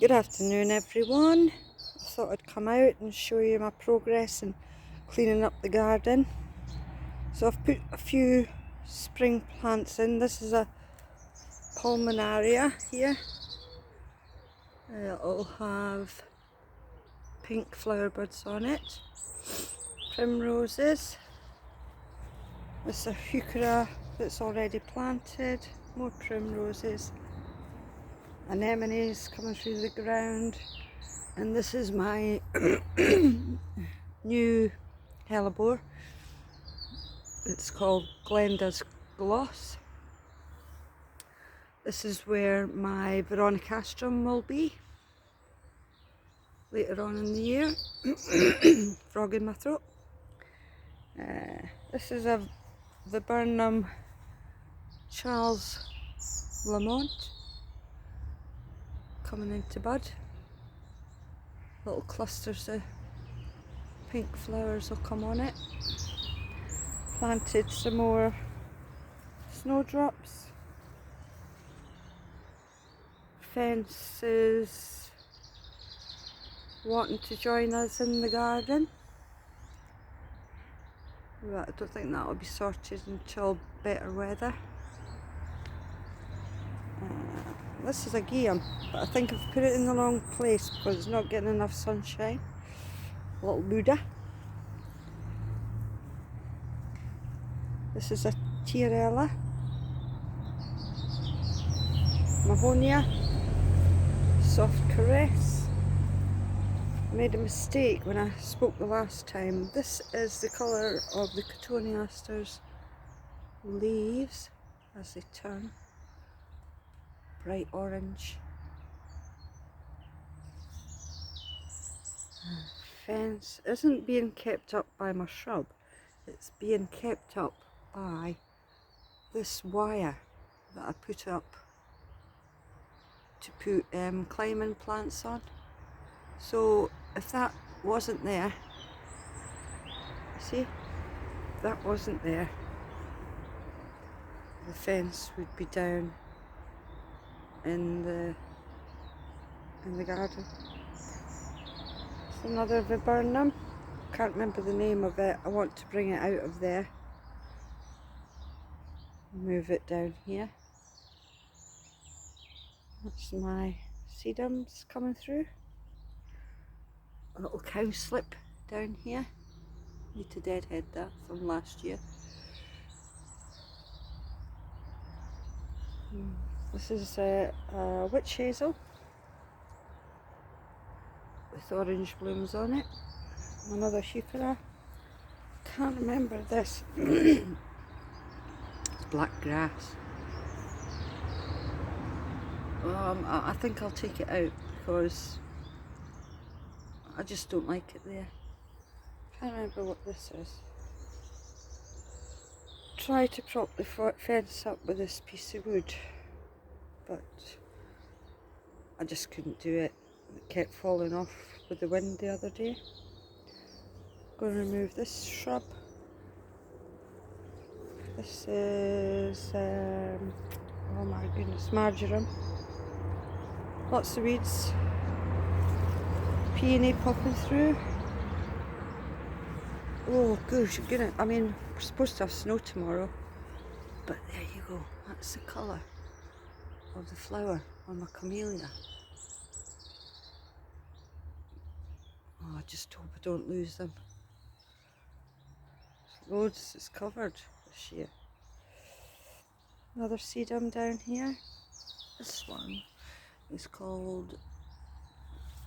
Good afternoon everyone. I thought I'd come out and show you my progress in cleaning up the garden. So I've put a few spring plants in. This is a pulmonaria here. It'll have pink flower buds on it. Primroses. This is a heuchera that's already planted. More primroses. Anemones coming through the ground. And this is my new hellebore. It's called Glenda's Gloss. This is where my Veronicastrum will be later on in the year. Frog in my throat. This is a Viburnum Charles Lamont coming into bud. Little clusters of pink flowers will come on it. Planted some more snowdrops. Fences wanting to join us in the garden. But I don't think that will be sorted until better weather. This is a Geum, but I think I've put it in the wrong place because it's not getting enough sunshine. Little Buddha. This is a Tiarella. Mahonia. Soft Caress. I made a mistake when I spoke the last time. This is the colour of the Cotoneaster's leaves as they turn. Bright orange. Fence isn't being kept up by my shrub, it's being kept up by this wire that I put up to put climbing plants on. So if that wasn't there, see, if that wasn't there, the fence would be down in the garden. It's another viburnum. Can't remember the name of it. I want to bring it out of there. Move it down here. That's my sedums coming through. A little cowslip down here. Need to deadhead that from last year. This is witch hazel with orange blooms on it. Another heuchera. Can't remember this. It's black grass. I think I'll take it out because I just don't like it there. Can't remember what this is. Try to prop the fence up with this piece of wood, but I just couldn't do it. It kept falling off with the wind the other day. Going to remove this shrub. This is oh my goodness, marjoram. Lots of weeds. Peony popping through. Oh gosh, we're supposed to have snow tomorrow, but there you go. That's the colour of the flower on my camellia. Oh, I just hope I don't lose them. Loads is covered this year. Another sedum down here. This one is called,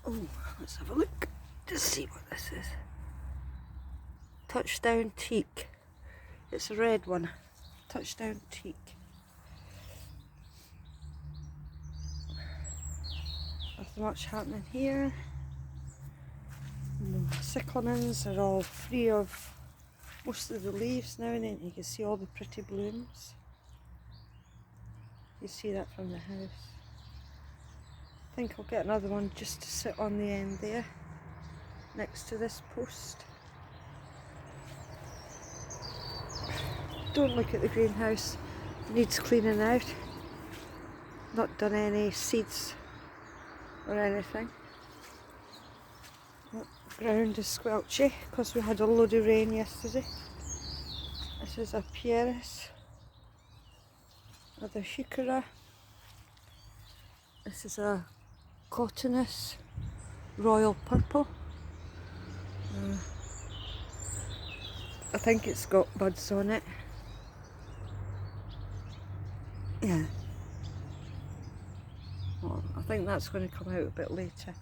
oh, let's have a look to see what this is. Touchdown Teak. It's a red one. Touchdown Teak. Nothing much happening here. And the cyclamens are all free of most of the leaves now, and then you can see all the pretty blooms. You see that from the house. I think I'll get another one just to sit on the end there, next to this post. Don't look at the greenhouse, it needs cleaning out. Not done any seeds or anything. The ground is squelchy because we had a load of rain yesterday. This is a Pieris, another Heuchera. This is a Cotinus Royal Purple. I think it's got buds on it. Yeah. Well, I think that's going to come out a bit later.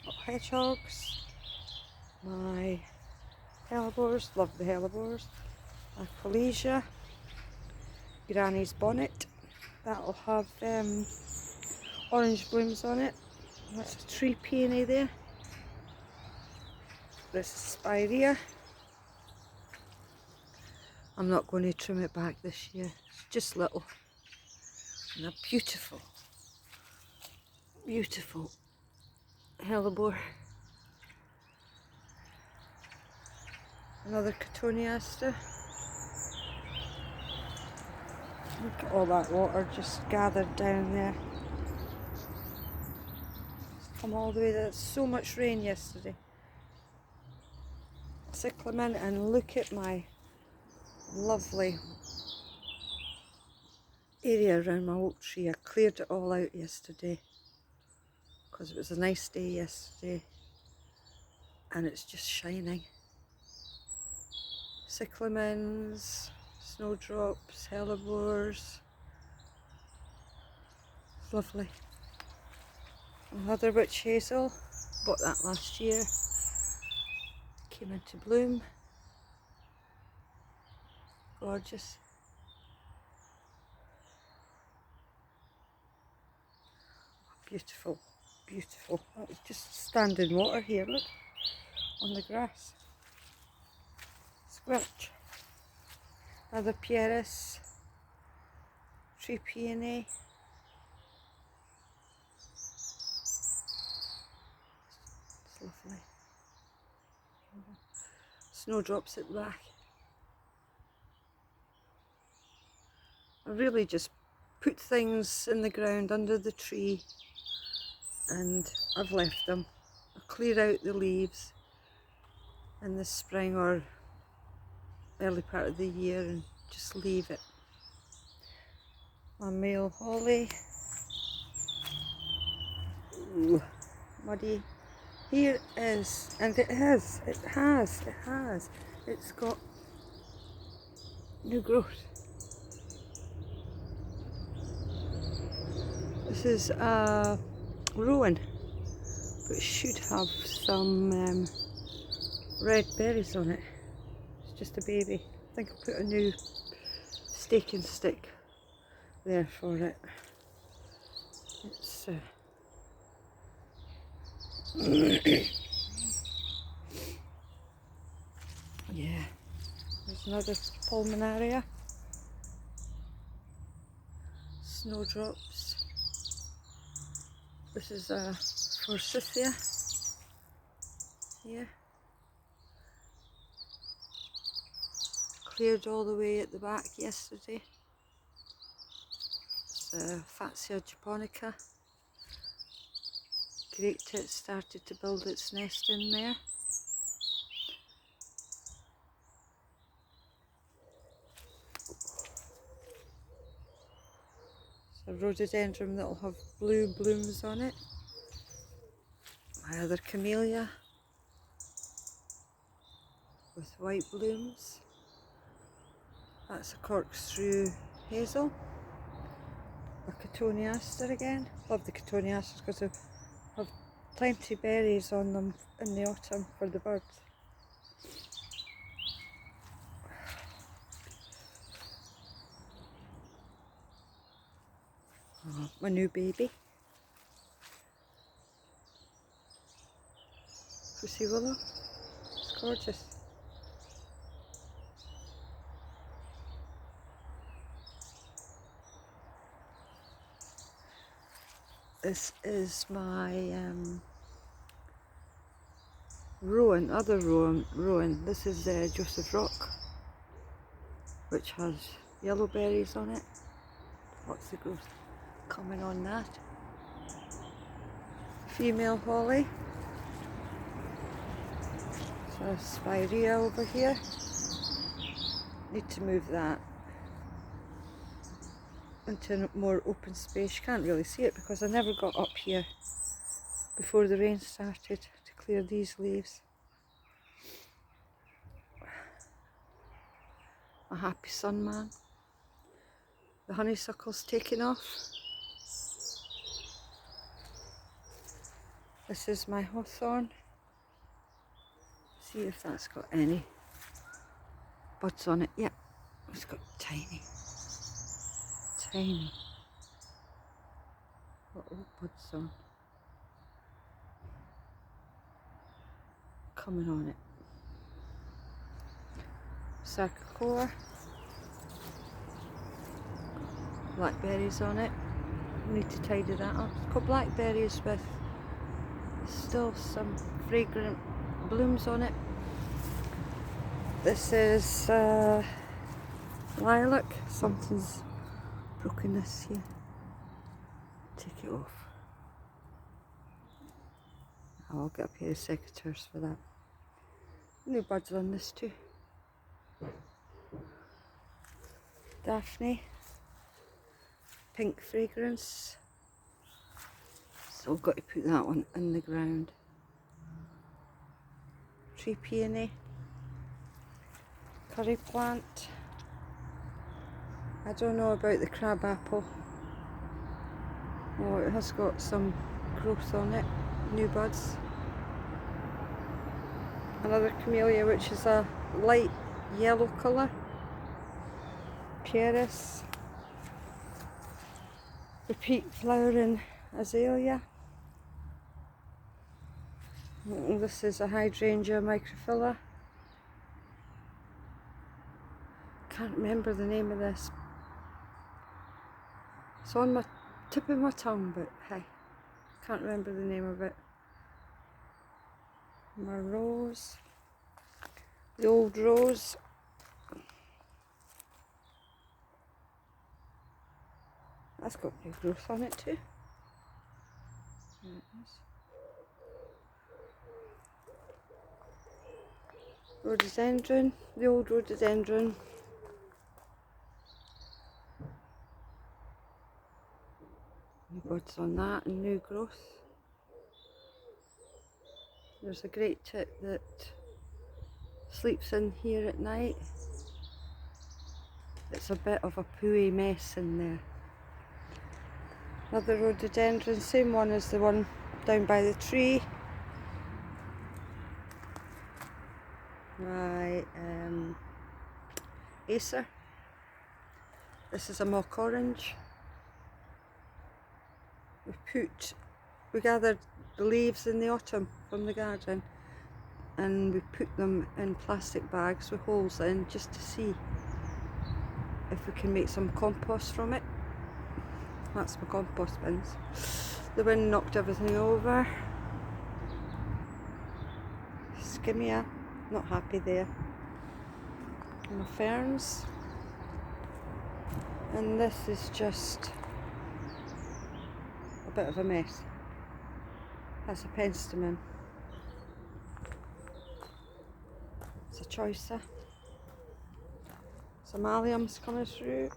Got hedgehogs. My hellebores, love the hellebores. Aquilegia. Granny's bonnet. That'll have orange blooms on it. That's a tree peony there. This is Spirea. I'm not going to trim it back this year. It's just little. And a beautiful, beautiful hellebore. Another Cotoneaster. Look at all that water just gathered down there. It's come all the way. There's so much rain yesterday. Cyclamen, and look at my lovely area around my oak tree. I cleared it all out yesterday because it was a nice day yesterday and it's just shining. Cyclamens, snowdrops, hellebores. It's lovely. Another witch hazel, bought that last year. Came into bloom. Gorgeous. Beautiful, beautiful. Oh, it's just standing water here, look, on the grass. Squelch. Another Pieris. Tree peony. It's lovely. Snowdrops at the back. I really just put things in the ground under the tree and I've left them. I clear out the leaves in the spring or early part of the year and just leave it. My male holly. Ooh, muddy. Here is, and it's got new growth. This is a rowan, but it should have some red berries on it. It's just a baby. I think I'll put a new staking stick there for it. It's yeah. There's another pulmonaria. Snowdrops. This is a forsythia here. Cleared all the way at the back yesterday. It's Fatsia japonica. Great tit started to build its nest in there. It's a rhododendron that will have blue blooms on it. My other camellia with white blooms. That's a corkscrew hazel. A Cotoneaster again. Love the Cotoneasters because they have plenty of berries on them in the autumn for the birds. Oh, my new baby. Pussy willow. It's gorgeous. This is my rowan, other rowan. This is Joseph Rock, which has yellow berries on it. Lots of growth. Comment on that. Female holly. So a spirea over here. Need to move that into a more open space. You can't really see it because I never got up here before the rain started to clear these leaves. A happy sun man. The honeysuckle's taking off. This is my hawthorn. See if that's got any buds on it. Yep, it's got tiny little buds on. Coming on it. Sarcocoa. Blackberries on it. Need to tidy that up. It's got blackberries with still some fragrant blooms on it. This is lilac. Something's broken this here. Take it off. I'll get a pair of secateurs for that. New buds on this too. Daphne. Pink fragrance. So I've got to put that one in the ground. Tree peony. Curry plant. I don't know about the crab apple. Oh, it has got some growth on it. New buds. Another camellia which is a light yellow colour. Pieris. Repeat flowering azalea. This is a hydrangea microphylla. Can't remember the name of this. It's on my tip of my tongue, but hey, can't remember the name of it. My rose. The old rose. That's got new growth on it too. There it is. Rhododendron, the old rhododendron. New buds on that and new growth. There's a great tit that sleeps in here at night. It's a bit of a pooey mess in there. Another rhododendron, same one as the one down by the tree. My Acer. This is a mock orange. We gathered the leaves in the autumn from the garden and we put them in plastic bags with holes in just to see if we can make some compost from it. That's my compost bins. The wind knocked everything over. Skimmia, not happy there. And my ferns. And this is just a bit of a mess. That's a penstemon. It's a choicer. Some alliums coming through.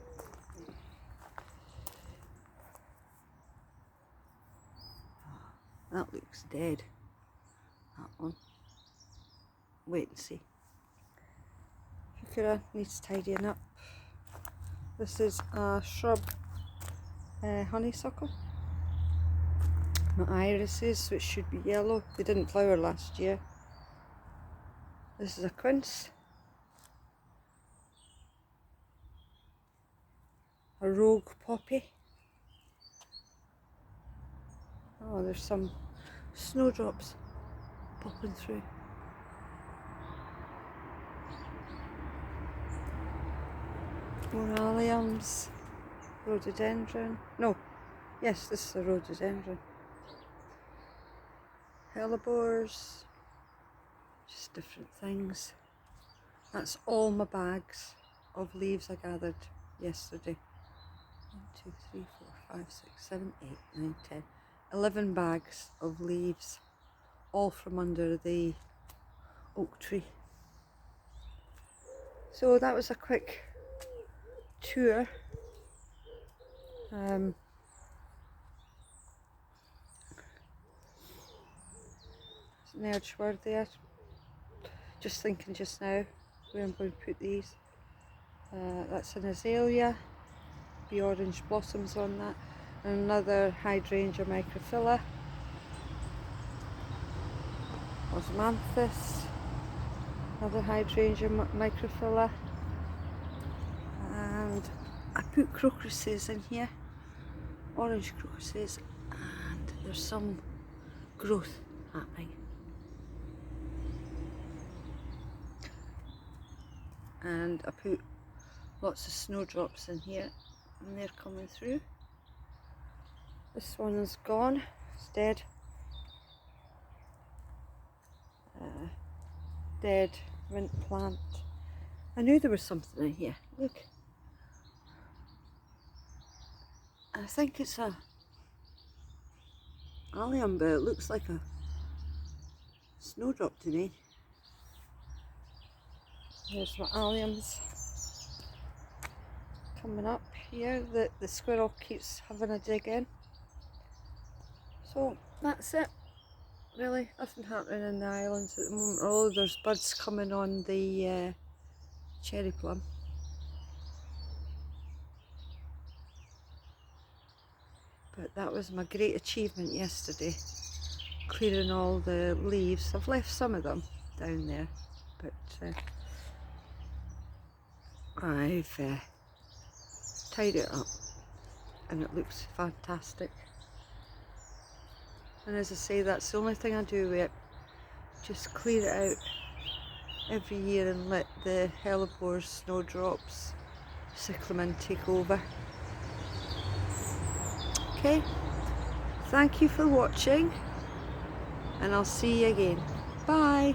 That looks dead. That one. Wait and see. Heuchera needs tidying up. This is a shrub honeysuckle. My irises, which should be yellow, they didn't flower last year. This is a quince. A rogue poppy. Oh, there's some snowdrops popping through. More alliums. Rhododendron. No, yes, this is a rhododendron. Hellebores. Just different things. That's all my bags of leaves I gathered yesterday. 1, 2, 3, 4, 5, 6, 7, 8, 9, 10, 11 bags of leaves, all from under the oak tree. So that was a quick tour. An Edgeworth there. Just thinking just now where I'm going to put these. That's an azalea, the orange blossoms on that, and another hydrangea microphylla, osmanthus, another hydrangea microphylla, and I put crocuses in here, orange crocuses, and there's some growth happening. And I put lots of snowdrops in here, and they're coming through. This one is gone, it's dead. Dead mint plant. I knew there was something in here. Look. I think it's a allium, but it looks like a snowdrop to me. There's my alliums coming up here that the squirrel keeps having a dig in. So that's it. Really, nothing happening in the islands at the moment, although there's buds coming on the cherry plum. But that was my great achievement yesterday, clearing all the leaves. I've left some of them down there, but I've tied it up and it looks fantastic. And as I say, that's the only thing I do with it. Just clear it out every year and let the hellebores, snowdrops, cyclamen take over. Okay, thank you for watching, and I'll see you again. Bye.